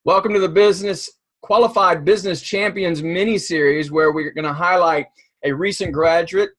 Welcome to the Qualified Business Champions mini-series, where we're going to highlight a recent graduate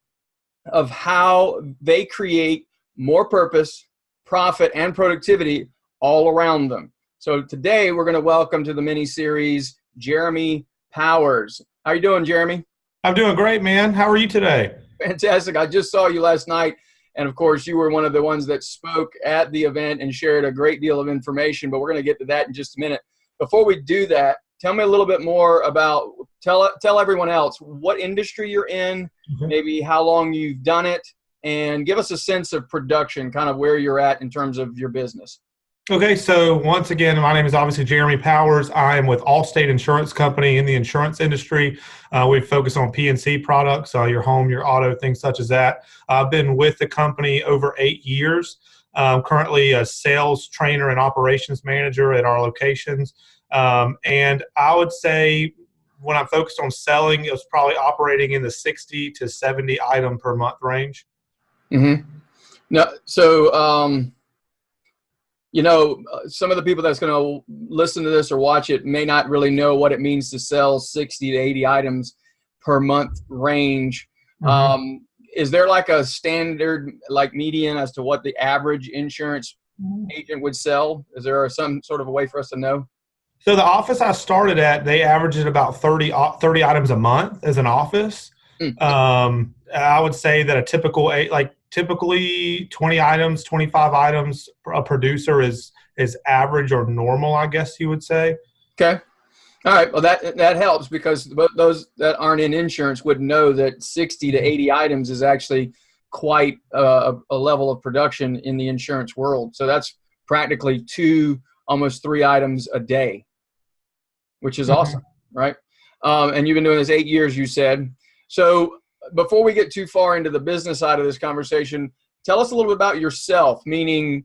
of how they create more purpose, profit, and productivity all around them. So today we're going to welcome to the mini-series Jeremy Powers. How are you doing, Jeremy? I'm doing great, man. How are you today? Fantastic. I just saw you last night. And of course, you were one of the ones that spoke at the event and shared a great deal of information, but we're going to get to that in just a minute. Before we do that, tell me a little bit more about, tell everyone else what industry you're in, maybe how long you've done it, and give us a sense of production, kind of where you're at in terms of your business. Okay, so once again, my name is obviously Jeremy Powers. I am with Allstate Insurance Company in the insurance industry. We focus on P&C products, your home, your auto, things such as that. I've been with the company over 8 years. Currently a sales trainer and operations manager at our locations. And I would say when I'm focused on selling, it was probably operating in the 60 to 70 item per month range. Mm-hmm. No, so, some of the people that's going to listen to this or watch it may not really know what it means to sell 60 to 80 items per month range. Mm-hmm. Is there like a standard, like median as to what the average insurance agent would sell? Is there some sort of a way for us to know? So the office I started at, they averaged about 30 items a month as an office. Mm-hmm. I would say that typically 20 items, 25 items a producer is average or normal, I guess you would say. Okay. All right. Well, that helps, because those that aren't in insurance would know that 60 to 80 items is actually quite a level of production in the insurance world. So that's practically almost 3 items a day, which is awesome, right? And you've been doing this 8 years, you said. So before we get too far into the business side of this conversation, tell us a little bit about yourself, meaning,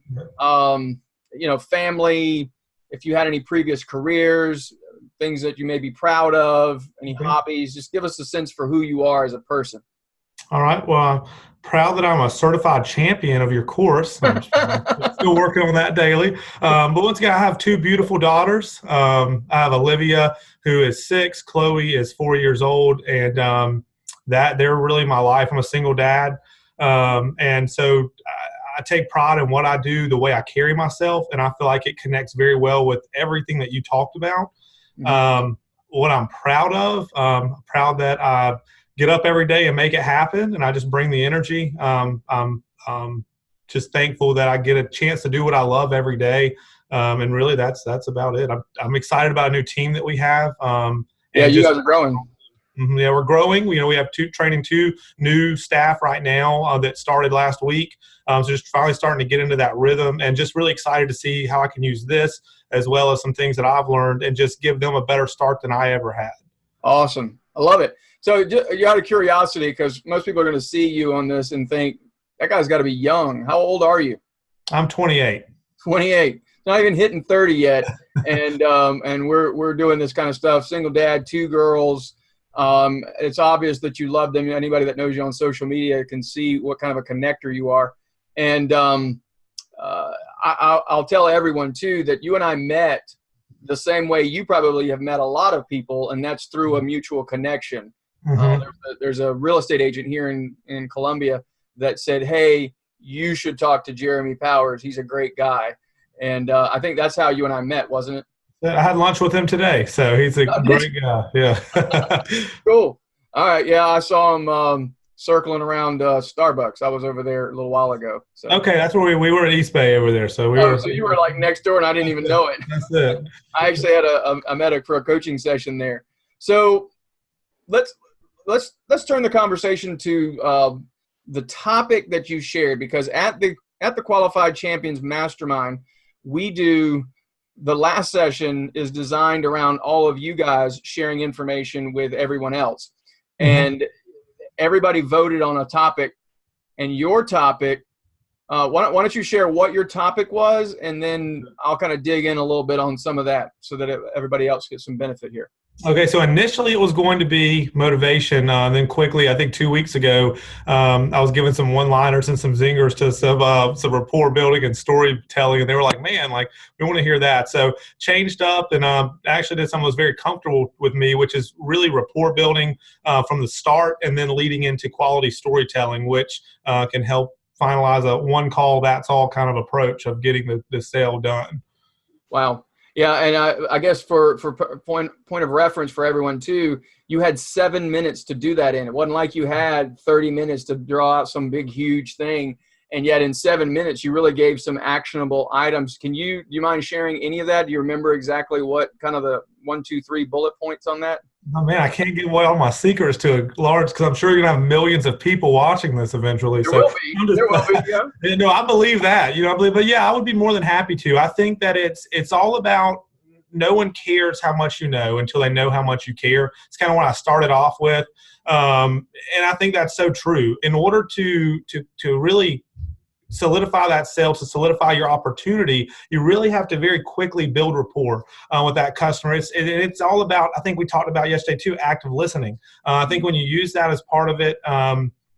family, if you had any previous careers, things that you may be proud of, any hobbies. Just give us a sense for who you are as a person. All right. Well, I'm proud that I'm a certified champion of your course. I'm still working on that daily. But once again, I have 2 beautiful daughters. I have Olivia, who is 6. Chloe is 4 years old. And that they're really my life. I'm a single dad. And so I take pride in what I do, the way I carry myself. And I feel like it connects very well with everything that you talked about. Mm-hmm. What I'm proud of, proud that I get up every day and make it happen. And I just bring the energy. I'm just thankful that I get a chance to do what I love every day. And really that's about it. I'm excited about a new team that we have. You guys are growing. Yeah, we're growing. We have 2 new staff right now that started last week. So just finally starting to get into that rhythm, and just really excited to see how I can use this as well as some things that I've learned and just give them a better start than I ever had. Awesome. I love it. So out of curiosity, because most people are going to see you on this and think, that guy's got to be young. How old are you? I'm 28. 28. Not even hitting 30 yet. And we're doing this kind of stuff. Single dad, 2 girls. It's obvious that you love them. Anybody that knows you on social media can see what kind of a connector you are. And I'll tell everyone, too, that you and I met the same way you probably have met a lot of people, and that's through a mutual connection. Mm-hmm. There's a real estate agent here in Columbia that said, hey, you should talk to Jeremy Powers. He's a great guy. And I think that's how you and I met, wasn't it? I had lunch with him today, so he's a great guy. Yeah. Cool. All right. Yeah, I saw him circling around Starbucks. I was over there a little while ago. So. Okay, that's where we were at East Bay over there. So So you were like next door, and I didn't even know it. That's it. I actually had a medic for a coaching session there. So let's turn the conversation to the topic that you shared, because at the Qualified Champions Mastermind, the last session is designed around all of you guys sharing information with everyone else. Mm-hmm. And everybody voted on a topic, and your topic, why don't you share what your topic was, and then I'll kind of dig in a little bit on some of that so that everybody else gets some benefit here. Okay, so initially it was going to be motivation. Then quickly, I think 2 weeks ago, I was given some one-liners and some zingers to some rapport building and storytelling, and they were like, "Man, like we want to hear that." So changed up and actually did something that was very comfortable with me, which is really rapport building from the start, and then leading into quality storytelling, which can help finalize a one call that's all kind of approach of getting the sale done. Wow. Yeah, and I guess for point of reference for everyone too, you had 7 minutes to do that in. It wasn't like you had 30 minutes to draw out some big huge thing, and yet in 7 minutes you really gave some actionable items. Do you mind sharing any of that? Do you remember exactly what kind of the 1, 2, 3 bullet points on that? Oh man, I can't give away all my secrets to a large because I'm sure you're gonna have millions of people watching this eventually. There So will be. I'm just, There will be. Yeah. you know, I believe that. You know, I believe, but yeah, I would be more than happy to. I think that it's all about no one cares how much you know until they know how much you care. It's kind of what I started off with, and I think that's so true. In order to really solidify that sale, to solidify your opportunity, you really have to very quickly build rapport with that customer. It's all about, I think we talked about yesterday too, active listening. I think when you use that as part of it,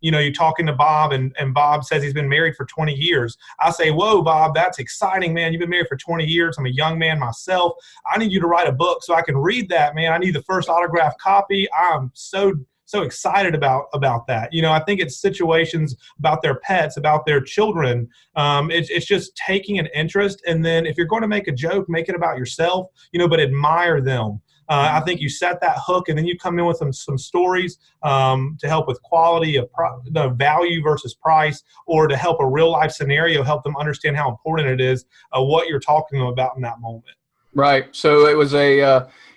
you know, you're talking to Bob and Bob says he's been married for 20 years. I say, whoa, Bob, that's exciting, man. You've been married for 20 years. I'm a young man myself. I need you to write a book so I can read that, man. I need the first autographed copy. I'm so excited about that. You know, I think it's situations about their pets, about their children. It's just taking an interest. And then if you're going to make a joke, make it about yourself, you know, but admire them. I think you set that hook and then you come in with some stories to help with quality of the value versus price, or to help a real life scenario, help them understand how important it is, what you're talking to them about in that moment. Right. So it was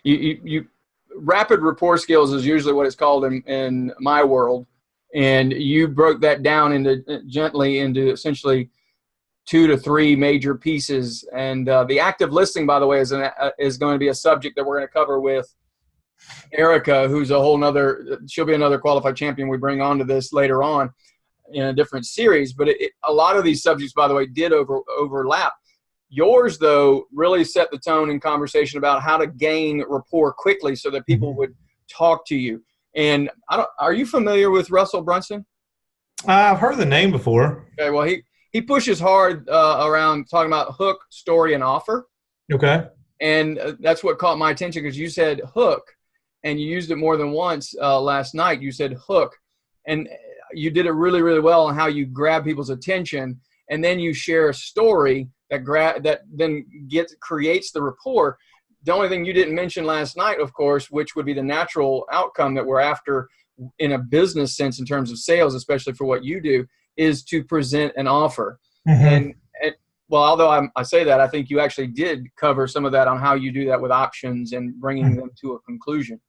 you rapid rapport skills is usually what it's called in my world. And you broke that down gently into essentially 2 to 3 major pieces. And the active listening, by the way, is going to be a subject that we're going to cover with Erica, who's she'll be another qualified champion we bring onto this later on in a different series. But a lot of these subjects, by the way, did overlap. Yours, though, really set the tone in conversation about how to gain rapport quickly so that people would talk to you. And are you familiar with Russell Brunson? I've heard the name before. Okay, well, he pushes hard around talking about hook, story, and offer. Okay. And that's what caught my attention because you said hook, and you used it more than once last night. You said hook, and you did it really, really well on how you grab people's attention, and then you share a story that then creates the rapport. The only thing you didn't mention last night, of course, which would be the natural outcome that we're after in a business sense in terms of sales, especially for what you do, is to present an offer. And well, although I say that, I think you actually did cover some of that on how you do that with options and bringing them to a conclusion.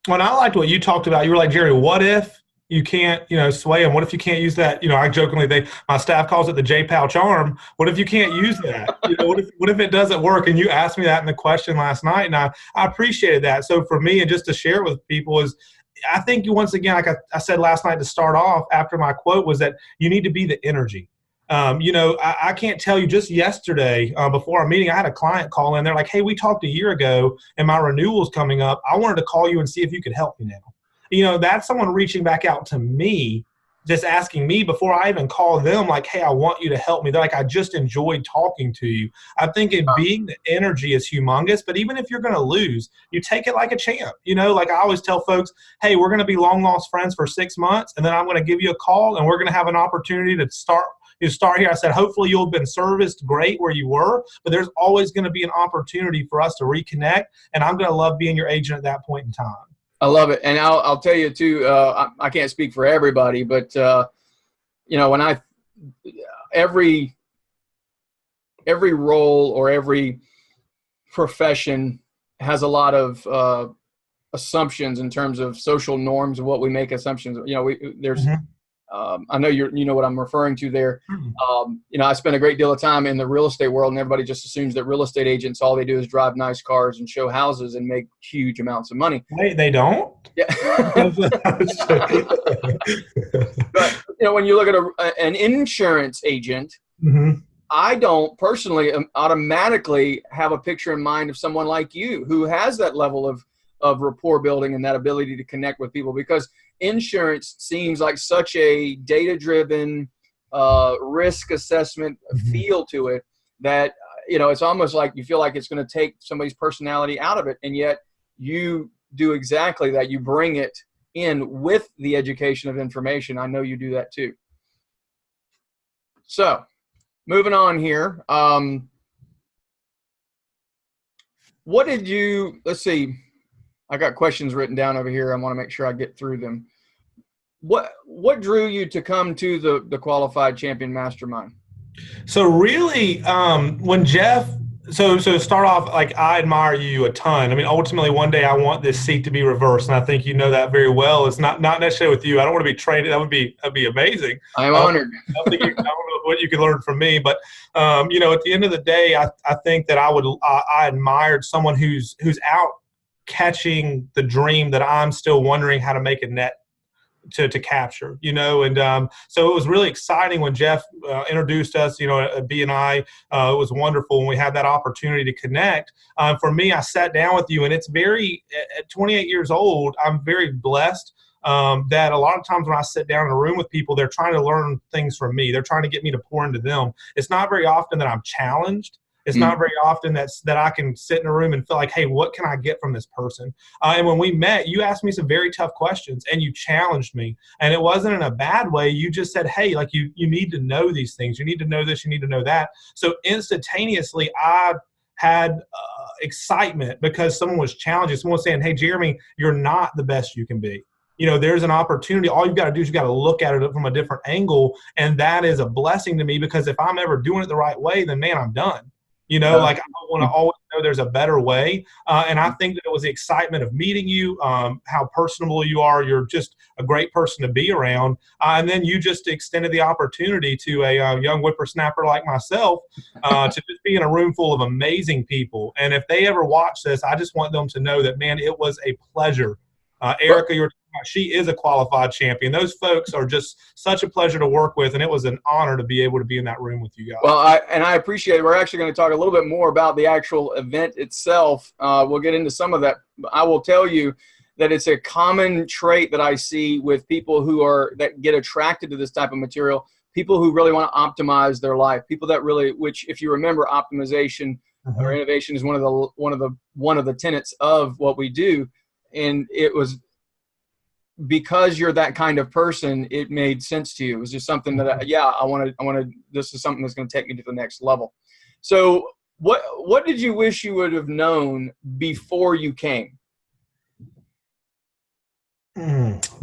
Well, I liked what you talked about. You were like, Jerry, what if you can't, you know, sway them? What if you can't use that? You know, I jokingly, my staff calls it the J-Pow charm. What if you can't use that? You know, what if it doesn't work? And you asked me that in the question last night, and I appreciated that. So for me, and just to share with people is, I think you, once again, like I said last night to start off after my quote, was that you need to be the energy. You know, I can't tell you, just yesterday before our meeting, I had a client call in. They're like, hey, we talked a year ago and my renewal's coming up. I wanted to call you and see if you could help me now. You know, that's someone reaching back out to me, just asking me before I even call them, like, hey, I want you to help me. They're like, I just enjoyed talking to you. I think being the energy is humongous, but even if you're going to lose, you take it like a champ. You know, like I always tell folks, hey, we're going to be long lost friends for 6 months, and then I'm going to give you a call and we're going to have an opportunity to start here. I said, hopefully you'll have been serviced great where you were, but there's always going to be an opportunity for us to reconnect. And I'm going to love being your agent at that point in time. I love it. And I'll tell you too, I can't speak for everybody, but you know, when every role or every profession has a lot of assumptions in terms of social norms of what we make assumptions. You know, there's I know you know what I'm referring to there. You know, I spend a great deal of time in the real estate world, and everybody just assumes that real estate agents, all they do is drive nice cars and show houses and make huge amounts of money. They don't? Yeah. But, you know, when you look at an insurance agent, I don't personally automatically have a picture in mind of someone like you who has that level of of rapport building and that ability to connect with people, because insurance seems like such a data-driven risk assessment feel to it that, it's almost like you feel like it's going to take somebody's personality out of it. And yet you do exactly that. You bring it in with the education of information. I know you do that too. So moving on here. Let's see, I got questions written down over here. I want to make sure I get through them. What drew you to come to the Qualified Champion Mastermind? So really, when Jeff, so to start off, like, I admire you a ton. I mean, ultimately, one day I want this seat to be reversed, and I think you know that very well. It's not necessarily with you. I don't want to be traded. That'd be amazing. I'm honored. I don't know what you can learn from me, but at the end of the day, I think that I admired someone who's out catching the dream that I'm still wondering how to make a net to capture, and so it was really exciting when Jeff introduced us, at BNI. It was wonderful when we had that opportunity to connect. For me, I sat down with you, and it's at 28 years old, I'm very blessed that a lot of times when I sit down in a room with people, they're trying to learn things from me. They're trying to get me to pour into them. It's not very often that I'm challenged. It's not very often that I can sit in a room and feel like, hey, what can I get from this person? And when we met, you asked me some very tough questions, and you challenged me. And it wasn't in a bad way. You just said, hey, like, you need to know these things. You need to know this. You need to know that. So instantaneously, I had excitement because someone was challenging. Someone was saying, hey, Jeremy, you're not the best you can be. There's an opportunity. All you've got to do is you got to look at it from a different angle. And that is a blessing to me, because if I'm ever doing it the right way, then, man, I'm done. Like, I want to always know there's a better way. And I think that it was the excitement of meeting you, how personable you are. You're just a great person to be around. And then you just extended the opportunity to a young whippersnapper like myself to just be in a room full of amazing people. And if they ever watch this, I just want them to know that, man, it was a pleasure. Erica, she is a qualified champion. Those folks are just such a pleasure to work with, and it was an honor to be able to be in that room with you guys. Well, I appreciate it. We're actually going to talk a little bit more about the actual event itself. We'll get into some of that. I will tell you that it's a common trait that I see with people that get attracted to this type of material, people who really want to optimize their life, people that really, which, if you remember, optimization or innovation is one of the tenets of what we do. And it was because you're that kind of person, it made sense to you. It was just something that, I want to, this is something that's going to take me to the next level. So what did you wish you would have known before you came?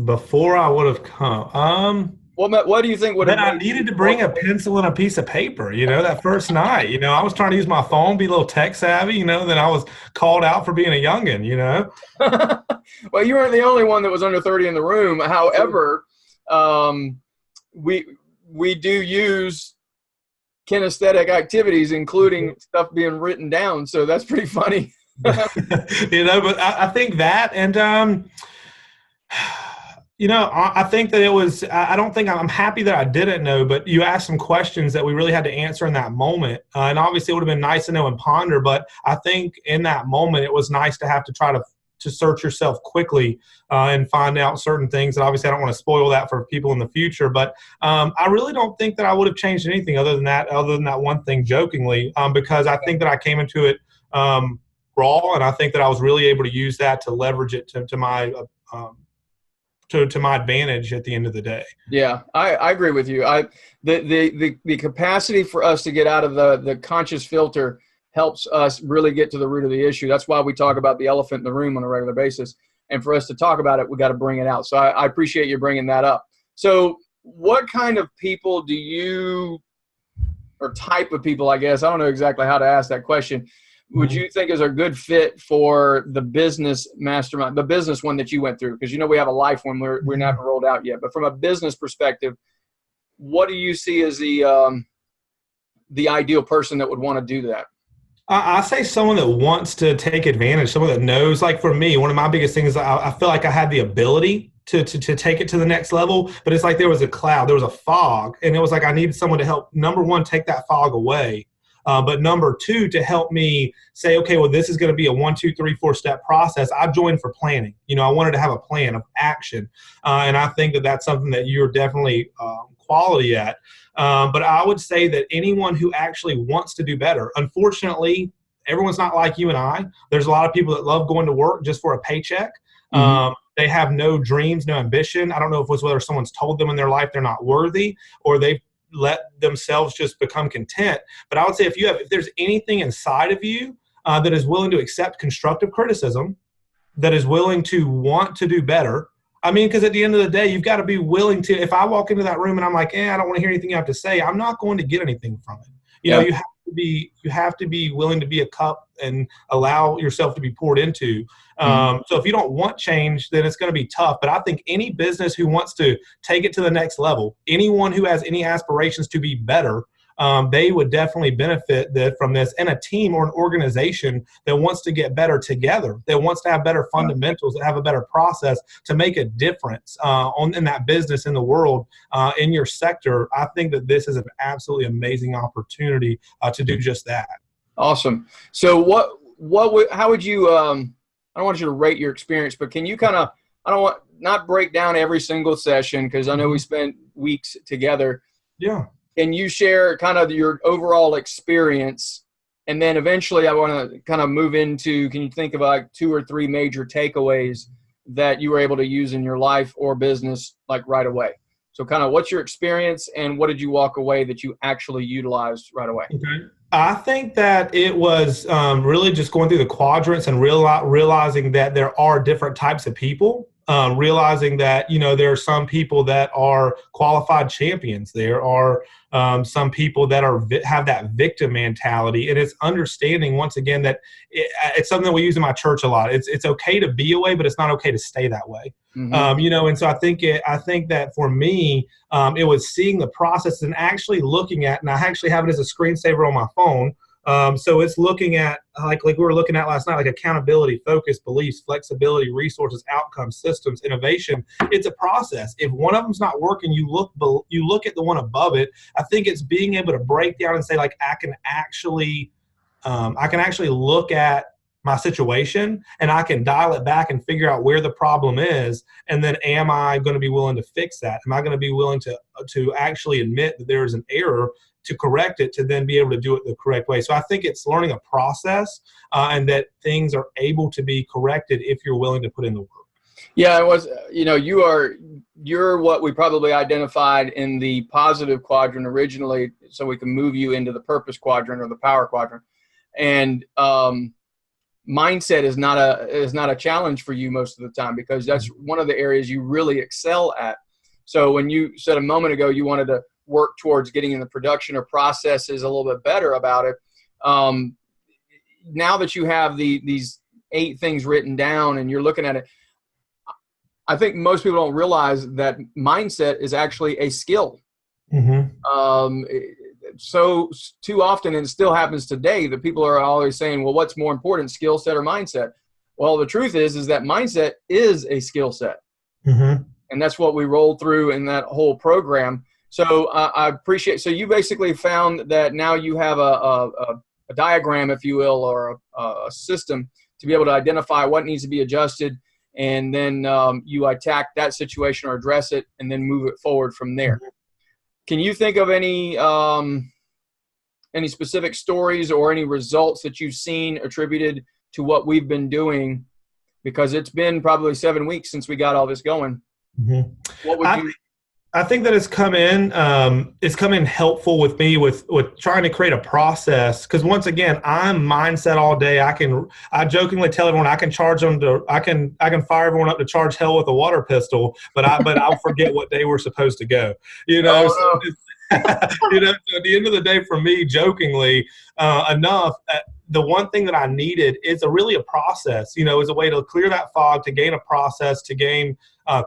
Before I would have come, what do you think would have? I needed to bring a pencil and a piece of paper, that first night. I was trying to use my phone, be a little tech savvy, then I was called out for being a youngin', Well, you weren't the only one that was under 30 in the room. However, we do use kinesthetic activities, including stuff being written down. So that's pretty funny. But I think that, and I think that it was, I don't think I'm happy that I didn't know, but you asked some questions that we really had to answer in that moment. And obviously it would have been nice to know and ponder, but I think in that moment, it was nice to have to try to search yourself quickly and find out certain things. And obviously I don't want to spoil that for people in the future, but I really don't think that I would have changed anything other than that one thing, jokingly, because I think that I came into it raw, and I think that I was really able to use that to leverage it to my to my advantage at the end of the day. Yeah, I agree with you. The capacity for us to get out of the conscious filter helps us really get to the root of the issue. That's why we talk about the elephant in the room on a regular basis. And for us to talk about it, we got to bring it out. So I appreciate you bringing that up. So what kind of people do you, or type of people, I guess, I don't know exactly how to ask that question, would you think is a good fit for the business mastermind, the business one that you went through? Because we have a life one we're not rolled out yet. But from a business perspective, what do you see as the ideal person that would want to do that? I say someone that wants to take advantage, someone that knows. Like for me, one of my biggest things, I feel like I had the ability to take it to the next level, but it's like there was a cloud, there was a fog, and it was like I needed someone to help, number one, take that fog away, But number two, to help me say, okay, well, this is going to be a 1, 2, 3, 4-step process. I joined for planning. I wanted to have a plan of action. And I think that that's something that you're definitely quality at. But I would say that anyone who actually wants to do better, unfortunately, everyone's not like you and I. There's a lot of people that love going to work just for a paycheck. They have no dreams, no ambition. I don't know if it's whether someone's told them in their life they're not worthy, or they've let themselves just become content. But I would say if there's anything inside of you that is willing to accept constructive criticism, that is willing to want to do better. I mean, because at the end of the day, you've got to be willing to, if I walk into that room and I'm like, I don't want to hear anything you have to say, I'm not going to get anything from it. You have to be willing to be a cup and allow yourself to be poured into. So if you don't want change, then it's going to be tough. But I think any business who wants to take it to the next level, anyone who has any aspirations to be better, they would definitely benefit from this. And a team or an organization that wants to get better together, that wants to have better fundamentals, that have a better process to make a difference in that business, in the world, in your sector. I think that this is an absolutely amazing opportunity to do just that. Awesome. So how would you, I don't want you to rate your experience, but can you kind of, not break down every single session, because I know we spent weeks together. Yeah. Can you share kind of your overall experience? And then eventually I want to kind of move into, can you think of like 2 or 3 major takeaways that you were able to use in your life or business like right away? So kind of what's your experience and what did you walk away that you actually utilized right away? Okay. I think that it was really just going through the quadrants and realizing that there are different types of people. Realizing that, there are some people that are qualified champions. There are some people that have that victim mentality. And it's understanding, once again, that it's something that we use in my church a lot. It's okay to be away, but it's not okay to stay that way. And so I think that for me, it was seeing the process and actually looking at, and I actually have it as a screensaver on my phone. So it's looking at, like we were looking at last night, like accountability, focus, beliefs, flexibility, resources, outcomes, systems, innovation. It's a process. If one of them's not working, you look at the one above it. I think it's being able to break down and say, like, I can actually look at my situation and I can dial it back and figure out where the problem is. And then am I going to be willing to fix that? Am I going to be willing to actually admit that there is an error, to correct it, to then be able to do it the correct way? So I think it's learning a process and that things are able to be corrected if you're willing to put in the work. Yeah, it was, you're what we probably identified in the positive quadrant originally, so we can move you into the purpose quadrant or the power quadrant. And mindset is not a challenge for you most of the time, because that's one of the areas you really excel at. So when you said a moment ago you wanted to work towards getting in the production or processes a little bit better about it, now that you have these 8 things written down and you're looking at it, I think most people don't realize that mindset is actually a skill. So too often, and it still happens today, that people are always saying, well, what's more important, skill set or mindset? Well, the truth is that mindset is a skill set. And that's what we rolled through in that whole program. So I appreciate, so you basically found that now you have a diagram, if you will, or a system to be able to identify what needs to be adjusted. And then you attack that situation or address it and then move it forward from there. Can you think of any specific stories or any results that you've seen attributed to what we've been doing? Because it's been probably 7 weeks since we got all this going. What would you? I think that it's come in helpful with me with trying to create a process. Because once again, I'm mindset all day. I jokingly tell everyone I can fire everyone up to charge hell with a water pistol, but I'll forget what day we're supposed to go. So at the end of the day, for me, jokingly enough, the one thing that I needed is really a process, is a way to clear that fog, to gain a process, to gain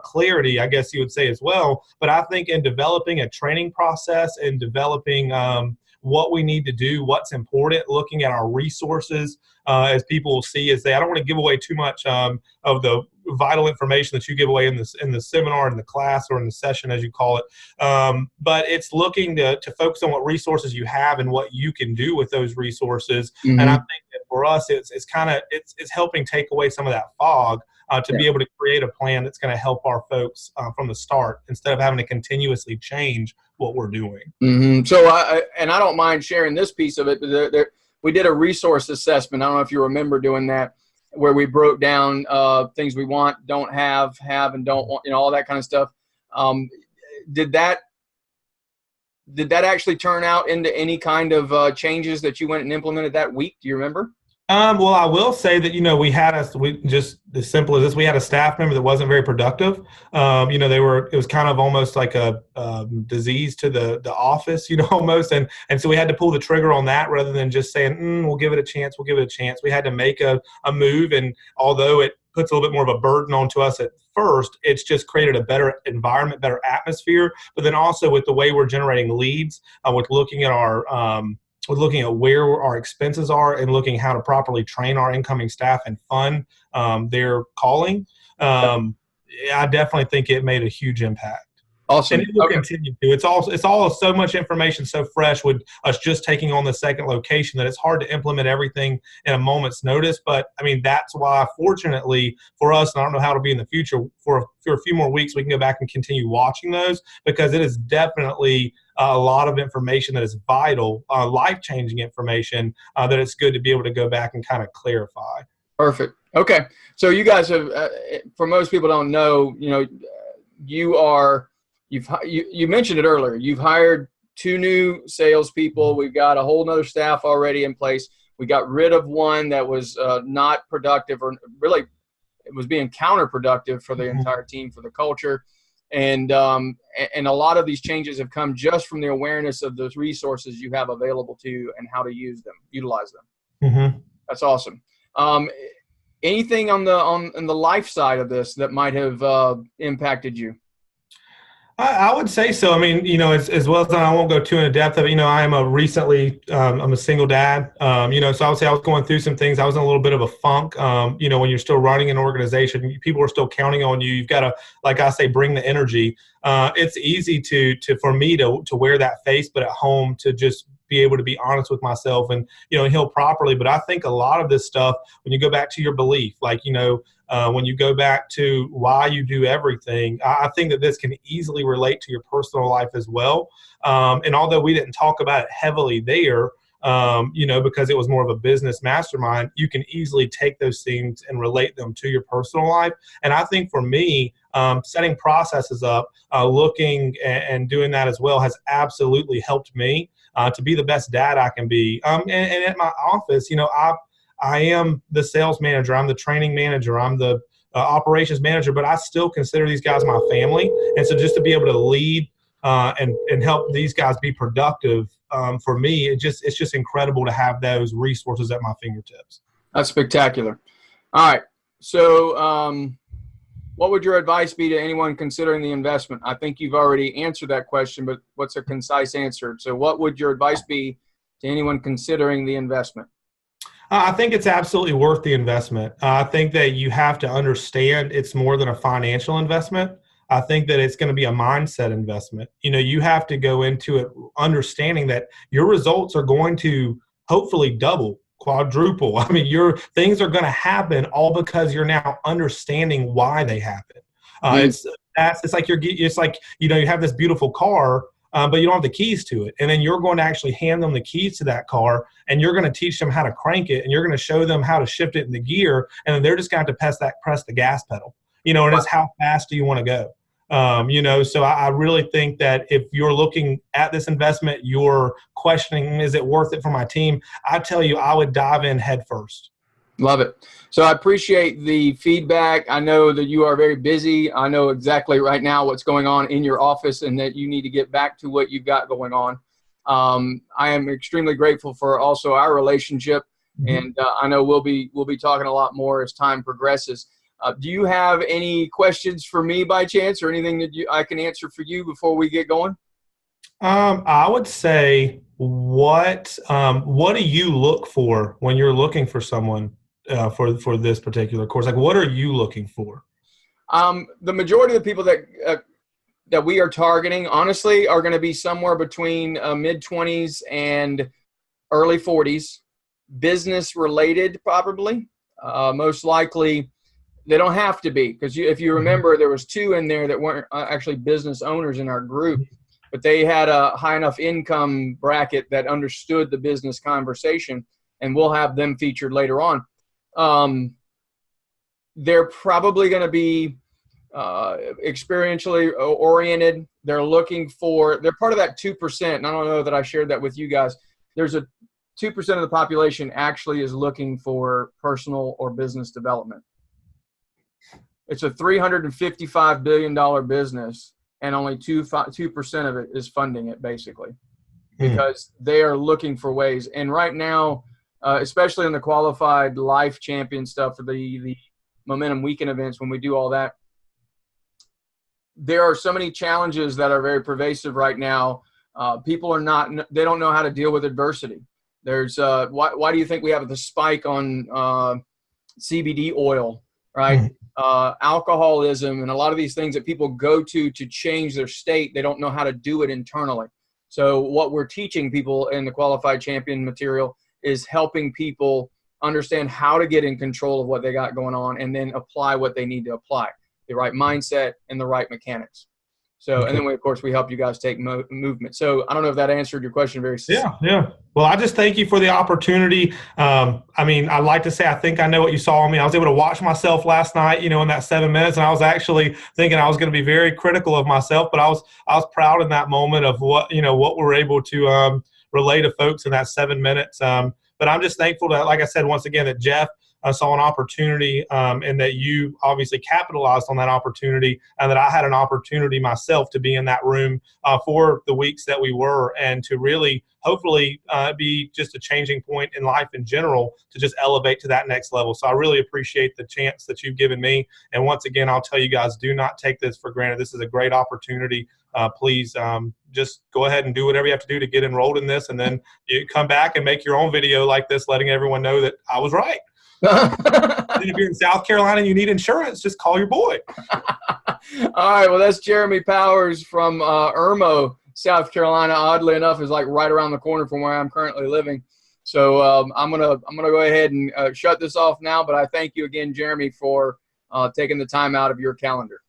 clarity, I guess you would say as well. But I think in developing a training process and developing what we need to do, what's important, looking at our resources, as people will see, I don't want to give away too much of the vital information that you give away in the seminar, in the class, or in the session, as you call it. But it's looking to focus on what resources you have and what you can do with those resources. Mm-hmm. And I think that for us, it's helping take away some of that fog to be able to create a plan that's going to help our folks from the start, instead of having to continuously change what we're doing. Mm-hmm. So I don't mind sharing this piece of it. We did a resource assessment. I don't know if you remember doing that, where we broke down things we want, don't have, and don't want, all that kind of stuff. Did that actually turn out into any kind of changes that you went and implemented that week? Do you remember? Well, I will say that, we just as simple as this, we had a staff member that wasn't very productive. It was kind of almost like a disease to the office, almost. And so we had to pull the trigger on that rather than just saying, we'll give it a chance. We had to make a move. And although it puts a little bit more of a burden onto us at first, it's just created a better environment, better atmosphere. But then also with the way we're generating leads, with looking at where our expenses are and looking how to properly train our incoming staff and fund their calling, I definitely think it made a huge impact. Awesome. And it will continue to. It's all so much information, so fresh with us just taking on the second location, that it's hard to implement everything in a moment's notice. But I mean, that's why, fortunately for us, and I don't know how it'll be in the future, for a few more weeks, we can go back and continue watching those, because it is definitely a lot of information that is vital, life-changing information that it's good to be able to go back and kind of clarify. Perfect. Okay. So you guys have, for most people don't know, you mentioned it earlier. You've hired 2 new salespeople. We've got a whole nother staff already in place. We got rid of one that was not productive, or really it was being counterproductive for the entire team, for the culture. And a lot of these changes have come just from the awareness of those resources you have available to you and how to utilize them. Mm-hmm. That's awesome. Anything on the life side of this that might have impacted you? I would say so. I mean, as well as I won't go too in depth of it. I am I'm a single dad. So I would say I was going through some things. I was in a little bit of a funk. When you're still running an organization, people are still counting on you. You've got to, like I say, bring the energy. It's easy for me to wear that face, but at home to just be able to be honest with myself and, heal properly. But I think a lot of this stuff, when you go back to your belief, when you go back to why you do everything, I think that this can easily relate to your personal life as well. And although we didn't talk about it heavily there, because it was more of a business mastermind, you can easily take those things and relate them to your personal life. And I think for me, setting processes up, looking and doing that as well has absolutely helped me to be the best dad I can be. And at my office, I am the sales manager, I'm the training manager, I'm the operations manager, but I still consider these guys my family. And so just to be able to lead and help these guys be productive, for me, it's just incredible to have those resources at my fingertips. That's spectacular. All right. So what would your advice be to anyone considering the investment? I think you've already answered that question, but what's a concise answer? So what would your advice be to anyone considering the investment? I think it's absolutely worth the investment. I think that you have to understand it's more than a financial investment. I think that it's going to be a mindset investment. You have to go into it understanding that your results are going to hopefully double, quadruple. I mean, your things are going to happen all because you're now understanding why they happen. It's like you have this beautiful car, but you don't have the keys to it. And then you're going to actually hand them the keys to that car, and you're going to teach them how to crank it, and you're going to show them how to shift it in the gear, and then they're just going to have to press the gas pedal. And it's how fast do you want to go? So I really think that if you're looking at this investment, you're questioning, is it worth it for my team? I tell you, I would dive in head first. Love it. So I appreciate the feedback. I know that you are very busy. I know exactly right now what's going on in your office and that you need to get back to what you've got going on. I am extremely grateful for also our relationship. And I know we'll be talking a lot more as time progresses. Do you have any questions for me by chance, or anything that I can answer for you before we get going? I would say, what do you look for when you're looking for someone for this particular course? Like, what are you looking for? The majority of the people that we are targeting, honestly, are going to be somewhere between mid-20s and early 40s, business related probably. Most likely, they don't have to be, because if you remember, there was 2 in there that weren't actually business owners in our group, but they had a high enough income bracket that understood the business conversation, and we'll have them featured later on. They're probably going to be experientially oriented. They're part of that 2%. And I don't know that I shared that with you guys. There's a 2% of the population actually is looking for personal or business development. It's a $355 billion business, and only 2% of it is funding it, basically, because they are looking for ways. And right now, especially in the qualified life champion stuff, for the momentum weekend events, when we do all that, there are so many challenges that are very pervasive right now. People they don't know how to deal with adversity. There's why do you think we have the spike on CBD oil, right? Alcoholism, and a lot of these things that people go to change their state. They don't know how to do it internally. So what we're teaching people in the qualified champion material is helping people understand how to get in control of what they got going on, and then apply what they need to apply, the right mindset and the right mechanics. So, and then of course, we help you guys take movement. So I don't know if that answered your question very succinctly. Yeah. Well, I just thank you for the opportunity. I mean, I'd like to say I think I know what you saw in me. I was able to watch myself last night, in that 7 minutes, and I was actually thinking I was going to be very critical of myself, but I was proud in that moment of what we're able to relay to folks in that 7 minutes. But I'm just thankful that, like I said, once again, that Jeff saw an opportunity, and that you obviously capitalized on that opportunity, and that I had an opportunity myself to be in that room for the weeks that we were, and to really hopefully be just a changing point in life in general, to just elevate to that next level. So I really appreciate the chance that you've given me. And once again, I'll tell you guys, do not take this for granted. This is a great opportunity. Please just go ahead and do whatever you have to do to get enrolled in this, and then you come back and make your own video like this, letting everyone know that I was right. If you're in South Carolina and you need insurance, just call your boy. All right. Well, that's Jeremy Powers from Irmo, South Carolina. Oddly enough, is like right around the corner from where I'm currently living. So I'm gonna go ahead and shut this off now. But I thank you again, Jeremy, for taking the time out of your calendar.